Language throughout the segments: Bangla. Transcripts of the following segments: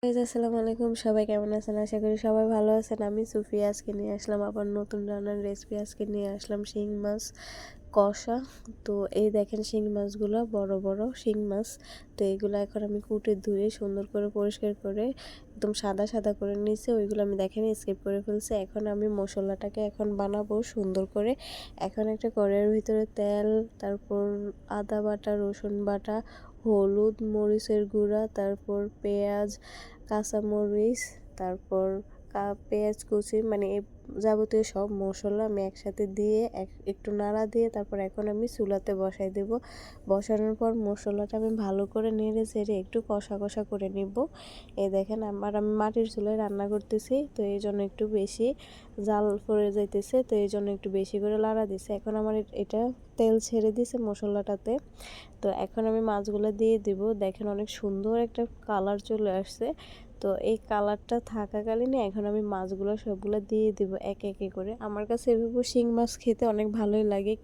আসসালামু আলাইকুম, সবাই কেমন আছেন? আশা করি সবাই ভালো আছেন। আমি সুফিয়া আজকে নিয়ে আসলাম আবার নতুন রান্নার রেসিপি। আজকে নিয়ে আসলাম শিং মাছ কষা। তো এই দেখেন শিং মাছগুলো বড় বড় শিং মাছ। তো এইগুলো এখন আমি কুটে ধুয়ে সুন্দর করে পরিষ্কার করে একদম সাদা সাদা করে নিয়েছি। ওইগুলো আমি দেখেন স্কিপ করে ফেলছি। এখন আমি মশলাটাকে এখন বানাবো সুন্দর করে। এখন একটা কড়াইয়ের ভিতরে তেল, তারপর আদা বাটা, রসুন বাটা, হলুদ, মরিচের গুঁড়া, তারপর পেঁয়াজ, কাঁচামরিচ, তারপর পেঁয়াজ কুচি, মানে এই যাবতীয় সব মশলা আমি একসাথে দিয়ে একটু নাড়া দিয়ে তারপর এখন আমি চুলাতে বসাই দেব। বসানোর পর মশলাটা আমি ভালো করে নেড়ে চেড়ে একটু কষা কষা করে নিব। এই দেখেন আমি মাটির চুলায় রান্না করতেছি, তো এই জন্য একটু বেশি জাল পড়ে যাইতেছে, তো এই জন্য একটু বেশি করে লাড়া দিছে। এখন আমার এটা তেল ছেড়ে দিছে মশলাটাতে। তো এখন আমি মাছগুলো দিয়ে দিব। দেখেন অনেক সুন্দর একটা কালার চলে আসছে। তো এই কালারটা থাকাকালীনই এখন আমি মাছগুলো সবগুলো দিয়ে দিব একে একে করে। আমার কাছে এভাবে শিং মাছ খেতে অনেক ভালোই লাগে।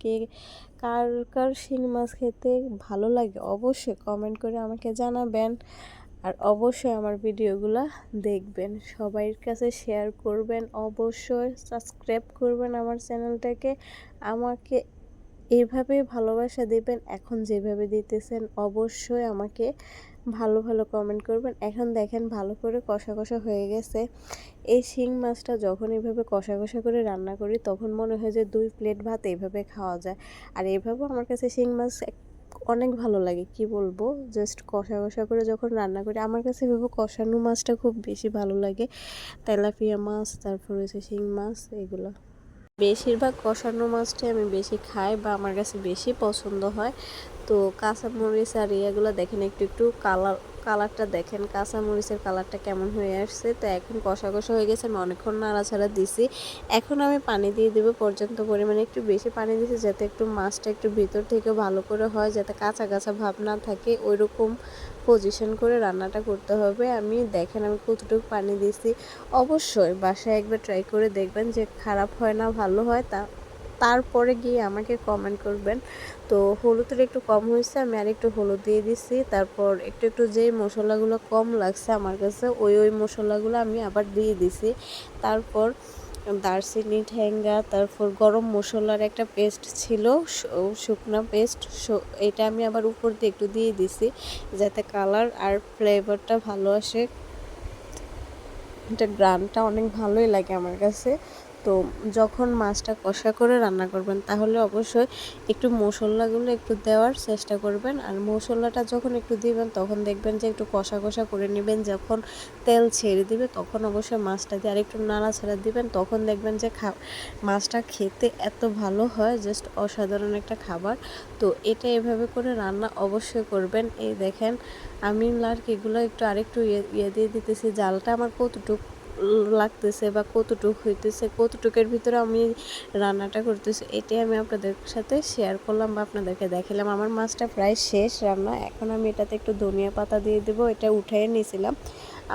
কার কার শিং মাছ খেতে ভালো লাগে অবশ্যই কমেন্ট করে আমাকে জানাবেন। আর অবশ্যই আমার ভিডিওগুলো দেখবেন, সবার কাছে শেয়ার করবেন, অবশ্যই সাবস্ক্রাইব করবেন আমার চ্যানেলটাকে। আমাকে এইভাবে ভালোবাসা দেবেন, এখন যেভাবে দিতেছেন। অবশ্যই আমাকে ভালো ভালো কমেন্ট করবেন। এখন দেখেন ভালো করে কষা কষা হয়ে গেছে। এই শিং মাছটা যখন এইভাবে কষা কষা করে রান্না করি তখন মনে হয় যে 2 প্লেট ভাত এইভাবে খাওয়া যায়। আর এইভাবেও আমার কাছে শিং মাছ অনেক ভালো লাগে, কি বলবো, জাস্ট কষা কষা করে যখন রান্না করি আমার কাছে এভাবে কষানো মাছটা খুব বেশি ভালো লাগে। তেলাপিয়া মাছ, তারপর হচ্ছে শিং মাছ, এগুলো বেশিরভাগ কষানো মাছটাই আমি বেশি খাই বা আমার কাছে বেশি পছন্দ হয়। তো কাঁচামরিচ আর ইয়েগুলো দেখেন একটু একটু কালারটা দেখেন, কাঁচামরিচের কালারটা কেমন হয়ে আসছে। তো এখন কষা কষা হয়ে গেছে, আমি অনেকক্ষণ নাড়াচাড়া দিছি। এখন আমি পানি দিয়ে দেবো পর্যাপ্ত পরিমাণে, একটু বেশি পানি দিছি যাতে একটু মাছটা একটু ভিতর থেকে ভালো করে হয়, যাতে কাঁচা কাঁচা ভাব না থাকে, ওইরকম পজিশন করে রান্নাটা করতে হবে। আমি দেখেন আমি কতটুকু পানি দিছি। অবশ্যই বাসায় একবার ট্রাই করে দেখবেন, যে খারাপ হয় না ভালো হয় তারপরে গিয়ে আমাকে কমেন্ট করবেন। তো হলুদের একটু কম হয়েছে, আমি আর একটু হলুদ দিয়ে দিচ্ছি। তারপর একটু একটু যেই মশলাগুলো কম লাগছে আমার কাছে ওই মশলাগুলো আমি আবার দিয়ে দিছি। তারপর দারচিনি, ঠ্যাঙ্গা, তারপর গরম মশলার একটা পেস্ট ছিল, শুকনা পেস্ট, এটা আমি আবার উপর দিয়ে একটু দিয়ে দিছি যাতে কালার আর ফ্লেভারটা ভালো আসে। এটা গ্রানটা অনেক ভালোই লাগে আমার কাছে। তো যখন মাছটা কষা করে রান্না করবেন তাহলে অবশ্যই একটু মশলাগুলো একটু দেওয়ার চেষ্টা করবেন। আর মশলাটা যখন একটু দিবেন তখন দেখবেন যে একটু কষা কষা করে নেবেন। যখন তেল ছেড়ে দিবে তখন অবশ্যই মাছটা দিয়ে আর একটু নাড়াচাড়া দিবেন। তখন দেখবেন যে মাছটা খেতে এত ভালো হয়, জাস্ট অসাধারণ একটা খাবার। তো এটা এভাবে করে রান্না অবশ্যই করবেন। এই দেখেন আমি এগুলো একটু আরেকটু ইয়ে দিয়ে দিতেছি। জালটা আমার কতটুক লাগতেছে বা কতটুক হইতেছে, কতটুকের ভিতরে আমি রান্নাটা করতেছি, এটাই আমি আপনাদের সাথে শেয়ার করলাম বা আপনাদেরকে দেখালাম। আমার মাছটা প্রায় শেষ রান্না। এখন আমি এটাতে একটু ধনিয়া পাতা দিয়ে দেবো। এটা উঠিয়ে নিয়েছিলাম,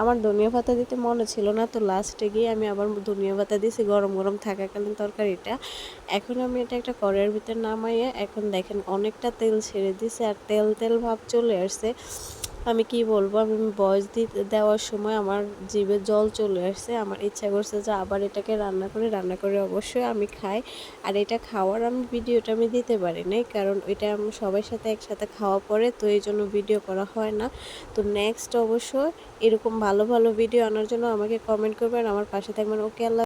আমার ধনিয়া পাতা দিতে মনে ছিল না, তো লাস্টে গিয়ে আমি আবার ধনিয়া পাতা দিয়েছি গরম গরম থাকাকালীন তরকারিটা। এখন আমি এটা একটা কড়াইয়ের ভিতরে নামাইয়ে এখন দেখেন অনেকটা তেল ছেড়ে দিছে আর তেল তেল ভাব চলে আসছে। আমি কি বলবো, আমি ভয়েস দেওয়ার সময় আমার জিভে জল চলে আসছে। আমার ইচ্ছা করছে যে আবার এটাকে রান্না করে অবশ্যই আমি খাই। আর এটা খাওয়ার ভিডিওটা আমি দিতে পারি নাই, কারণ এটা আমি সবার সাথে একসাথে খাওয়া পরে, তো এই জন্য ভিডিও করা হয় না। তো নেক্সট অবশ্যই এরকম ভালো ভালো ভিডিও আনার জন্য আমাকে কমেন্ট করবেন, আমার পাশে থাকবেন। ওকে, আল্লাহ।